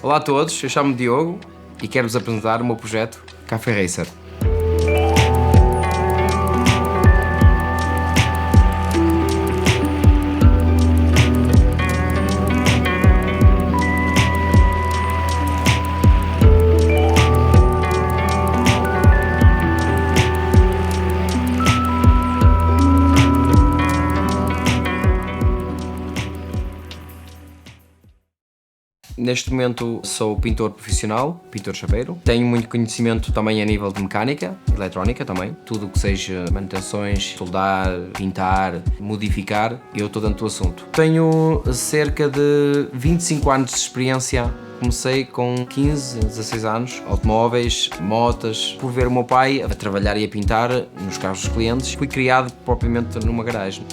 Olá a todos, eu chamo-me Diogo e quero-vos apresentar o meu projeto Café Racer. Neste momento sou pintor profissional, pintor chaveiro. Tenho muito conhecimento também a nível de mecânica, eletrónica também. Tudo o que seja manutenções, soldar, pintar, modificar, eu estou dentro do assunto. Tenho cerca de 25 anos de experiência. Comecei com 15, 16 anos, automóveis, motas. Por ver o meu pai a trabalhar e a pintar nos carros dos clientes, fui criado propriamente numa garagem.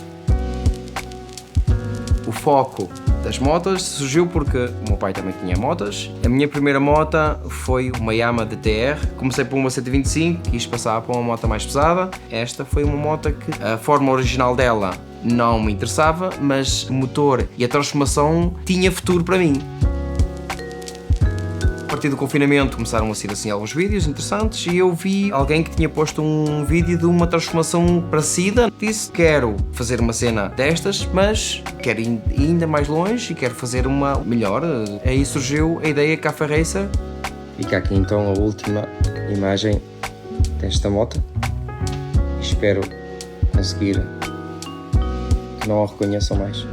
O foco das motas surgiu porque o meu pai também tinha motas. A minha primeira moto foi uma Yamaha DTR. Comecei por uma 125, quis passar para uma moto mais pesada. Esta foi uma moto que a forma original dela não me interessava, mas o motor e a transformação tinha futuro para mim. A partir do confinamento começaram a sair assim alguns vídeos interessantes e eu vi alguém que tinha posto um vídeo de uma transformação parecida. Disse, quero fazer uma cena destas, mas quero ir ainda mais longe e quero fazer uma melhor. Aí surgiu a ideia Café Racer. Fica aqui então a última imagem desta moto. Espero conseguir que não a reconheçam mais.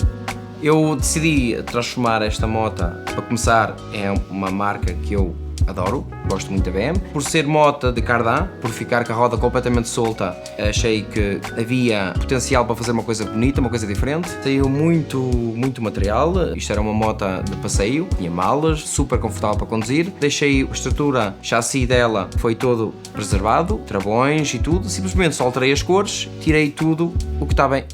Eu decidi transformar esta moto, para começar, é uma marca que eu adoro, gosto muito da BM. Por ser moto de cardan, por ficar com a roda completamente solta, achei que havia potencial para fazer uma coisa bonita, uma coisa diferente. Saiu muito material, isto era uma moto de passeio, tinha malas, super confortável para conduzir. Deixei a estrutura, chassi dela foi todo preservado, travões e tudo, simplesmente só alterei as cores, tirei tudo o que estava em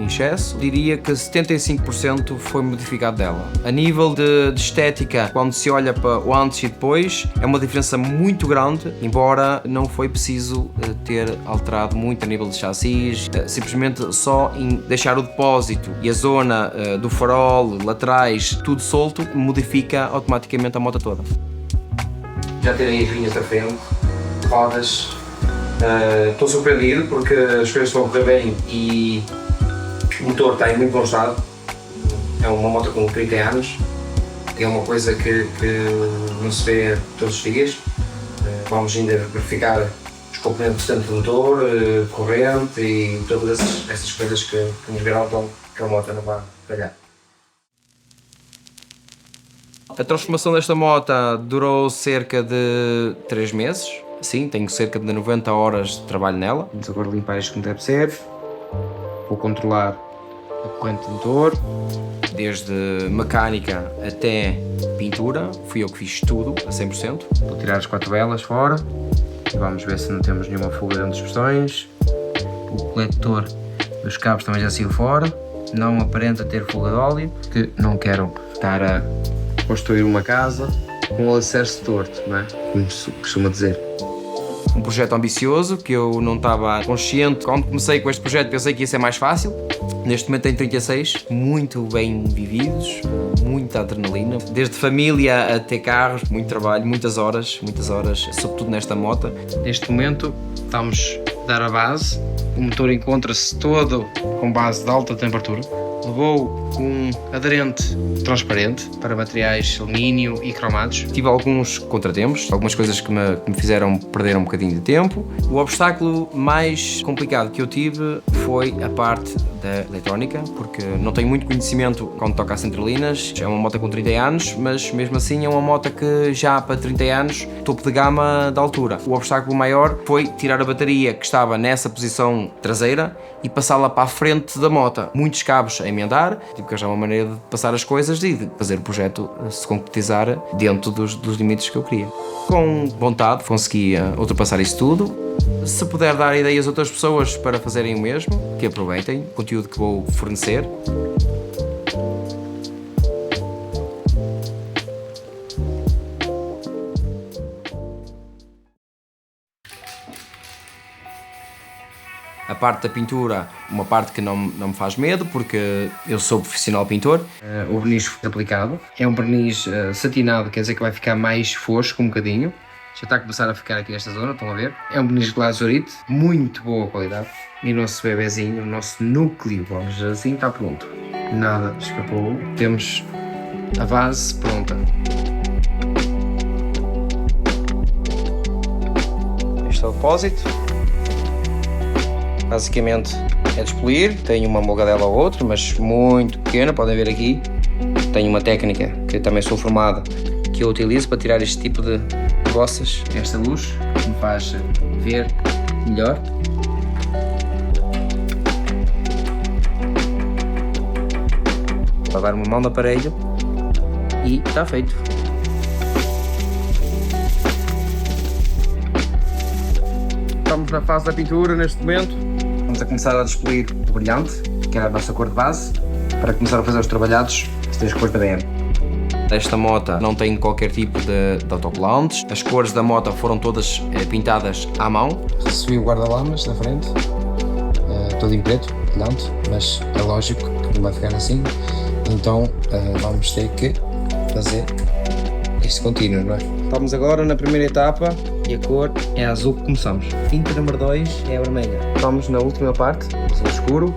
excesso. Diria que 75% foi modificado dela. A nível de estética, quando se olha para o antes e depois, é uma diferença muito grande, embora não foi preciso ter alterado muito a nível de chassis, simplesmente só em deixar o depósito e a zona do farol, laterais, tudo solto, modifica automaticamente a moto toda. Já terem as linhas da frente, rodas, estou surpreendido porque as coisas estão a correr bem e o motor está em muito bom estado. É uma moto com 30 anos, é uma coisa que não se vê todos os dias. Vamos ainda verificar os componentes dentro do motor, corrente e todas essas coisas que nos garantam que a moto não vai falhar. A transformação desta moto durou cerca de 3 meses. Sim, tenho cerca de 90 horas de trabalho nela. Vamos agora limpar isto como deve ser. Vou controlar a corrente do motor, desde mecânica até pintura. Fui eu que fiz tudo, a 100%. Vou tirar as 4 velas fora e vamos ver se não temos nenhuma fuga dentro dos pistões. O coletor dos cabos também já saiu fora. Não aparenta ter fuga de óleo, porque não quero estar a construir uma casa com o alicerce torto, não é? Como se costuma dizer. Um projeto ambicioso que eu não estava consciente. Quando comecei com este projeto pensei que ia ser mais fácil. Neste momento tenho 36, muito bem vividos, muita adrenalina. Desde família até carros, muito trabalho, muitas horas, sobretudo nesta moto. Neste momento estamos a dar a base. O motor encontra-se todo com base de alta temperatura. Levou um aderente transparente para materiais de alumínio e cromados. Tive alguns contratempos, algumas coisas que me fizeram perder um bocadinho de tempo. O obstáculo mais complicado que eu tive foi a parte da eletrónica, porque não tenho muito conhecimento quando toca a centralinas. É uma moto com 30 anos, mas mesmo assim é uma moto que já para 30 anos, topo de gama da altura. O obstáculo maior foi tirar a bateria que estava nessa posição traseira e passá-la para a frente da moto. Muitos cabos a emendar, tive que arranjar uma maneira de passar as coisas e de fazer o projeto se concretizar dentro dos limites que eu queria. Com vontade consegui ultrapassar isso tudo. Se puder dar ideias a outras pessoas para fazerem o mesmo, que aproveitem o conteúdo que vou fornecer. A parte da pintura, uma parte que não me faz medo, porque eu sou profissional pintor. O verniz foi aplicado. É um verniz satinado, quer dizer que vai ficar mais fosco um bocadinho. Já está a começar a ficar aqui nesta zona, estão a ver? É um verniz glazurite, muito boa qualidade. E o nosso bebezinho, o nosso núcleo, vamos dizer assim, está pronto. Nada escapou. Temos a base pronta. Este é o depósito. Basicamente é despolir. Tem uma molgadela ou outra, mas muito pequena, podem ver aqui. Tenho uma técnica que também sou formado, que eu utilizo para tirar este tipo de bossas. Esta luz que me faz ver melhor. Vou dar uma mão no aparelho e está feito. Estamos na fase da pintura neste momento. Vamos a começar a despolir o brilhante, que é a nossa cor de base, para começar a fazer os trabalhados que tens cor da BM. Esta moto não tem qualquer tipo de autocolantes. As cores da moto foram todas pintadas à mão. Recebi o guarda-lamas na frente, todo em preto, brilhante, mas é lógico que não vai ficar assim. Então vamos ter que fazer isto contínuo, não é? Estamos agora na primeira etapa e a cor é azul que começamos. Tinta número 2 é a vermelha. Estamos na última parte, azul escuro.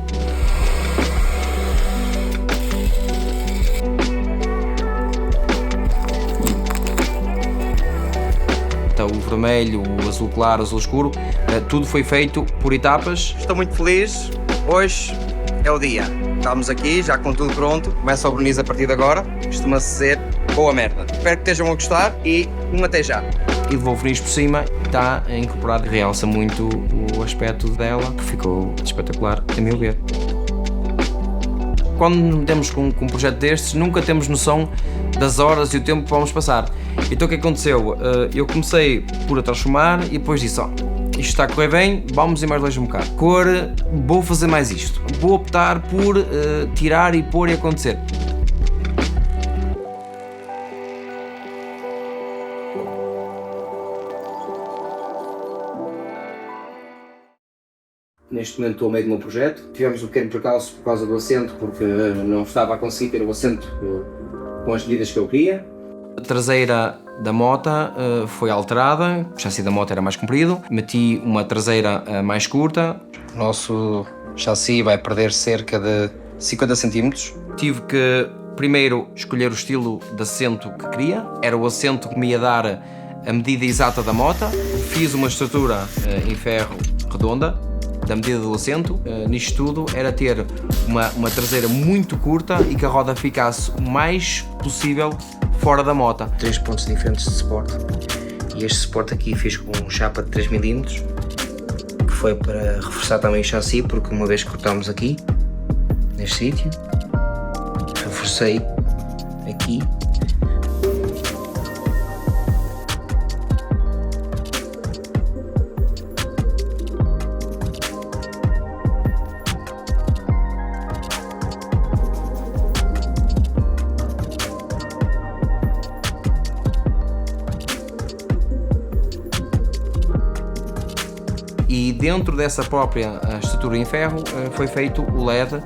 O vermelho, o azul claro, o azul escuro, tudo foi feito por etapas. Estou muito feliz, hoje é o dia. Estamos aqui, já com tudo pronto, começa o verniz a partir de agora, costuma-se ser boa merda. Espero que estejam a gostar e até já. E levou o verniz por cima, está incorporado, realça muito o aspecto dela, que ficou espetacular, a meu ver. Quando nos metemos com um projeto destes, nunca temos noção das horas e o tempo que vamos passar. Então o que aconteceu? Eu comecei por a transformar e depois disse, isto está a correr bem, vamos ir mais longe um bocado. Cor, vou fazer mais isto. Vou optar por tirar e pôr e acontecer. Neste momento estou a meio do meu projeto. Tivemos um pequeno percalço por causa do assento, porque não estava a conseguir ter o assento com as medidas que eu queria. A traseira da moto foi alterada, o chassi da moto era mais comprido, meti uma traseira mais curta. O nosso chassi vai perder cerca de 50 cm. Tive que primeiro escolher o estilo de assento que queria, era o assento que me ia dar a medida exata da moto. Fiz uma estrutura em ferro redonda, da medida do assento. Nisto tudo era ter uma traseira muito curta e que a roda ficasse o mais possível fora da moto. 3 pontos diferentes de suporte, e este suporte aqui fiz com um chapa de 3 mm, que foi para reforçar também o chassi, porque uma vez que cortámos aqui, neste sítio, reforcei aqui. E dentro dessa própria estrutura em ferro foi feito o LED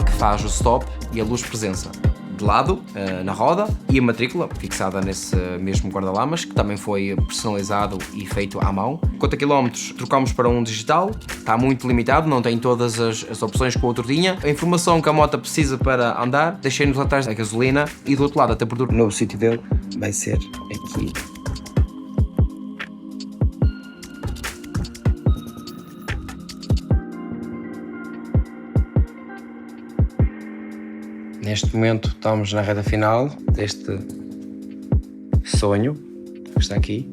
que faz o stop e a luz presença. De lado, na roda, e a matrícula fixada nesse mesmo guarda-lamas, que também foi personalizado e feito à mão. Quanto a quilómetros, trocamos para um digital, está muito limitado, não tem todas as opções que o outro tinha. A informação que a moto precisa para andar, deixei nos laterais a gasolina, e do outro lado a temperatura. O novo sítio dele vai ser aqui. Neste momento estamos na reta final deste sonho que está aqui.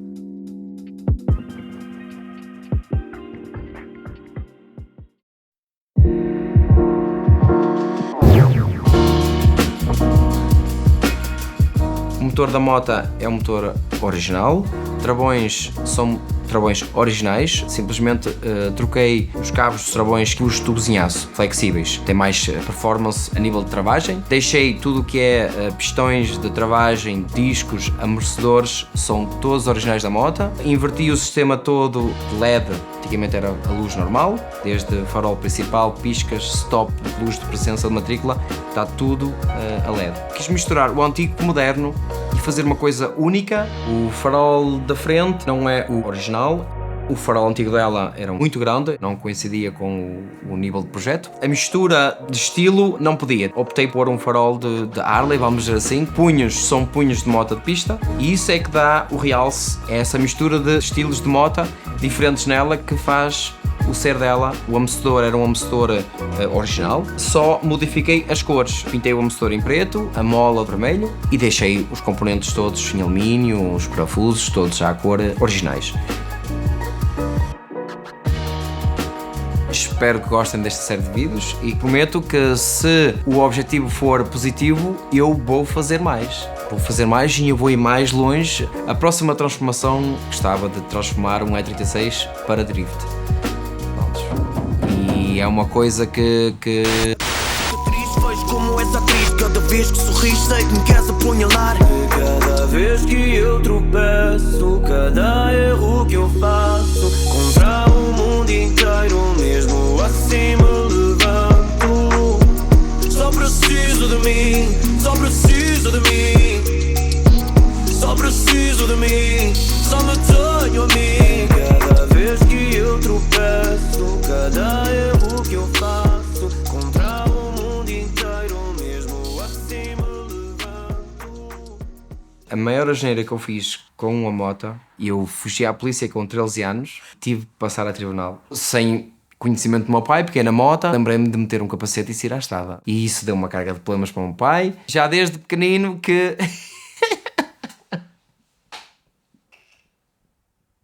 O motor da moto é um motor original, travões são travões originais, simplesmente troquei os cabos dos travões pelos tubos em aço, flexíveis, tem mais performance a nível de travagem. Deixei tudo o que é pistões de travagem, discos, amortecedores, são todos originais da moto. Inverti o sistema todo de LED, antigamente era a luz normal, desde farol principal, piscas, stop, luz de presença de matrícula, está tudo a LED. Quis misturar o antigo com o moderno e fazer uma coisa única. O farol da frente não é o original. O farol antigo dela era muito grande, não coincidia com o nível de projeto. A mistura de estilo não podia. Optei por um farol de Harley, vamos dizer assim. Punhos são punhos de moto de pista e isso é que dá o realce. É essa mistura de estilos de moto diferentes nela que faz o ser dela. O amortecedor era um amortecedor original, só modifiquei as cores. Pintei o amortecedor em preto, a mola vermelho e deixei os componentes todos em alumínio, os parafusos todos à cor originais. Espero que gostem desta série de vídeos e prometo que se o objetivo for positivo, eu vou fazer mais. Vou fazer mais e eu vou ir mais longe. A próxima transformação, gostava de transformar um E36 para drift. E é uma coisa que... Como essa atriz, cada vez que sorris sei que me queres apunhalar. Cada vez que eu tropeço, cada erro que eu faço, contra o mundo inteiro, mesmo assim me levanto. Só preciso de mim, só preciso de mim, só preciso de mim, só me tenho a mim. Cada vez que eu tropeço, cada erro que eu faço, contra o mundo inteiro, mesmo assim me levanto. A maior asneira que eu fiz com a moto, e eu fugi à polícia com 13 anos, tive de passar a tribunal, sem conhecimento do meu pai, peguei na moto, lembrei-me de meter um capacete e sair à estrada. E isso deu uma carga de problemas para o meu pai, já desde pequenino que...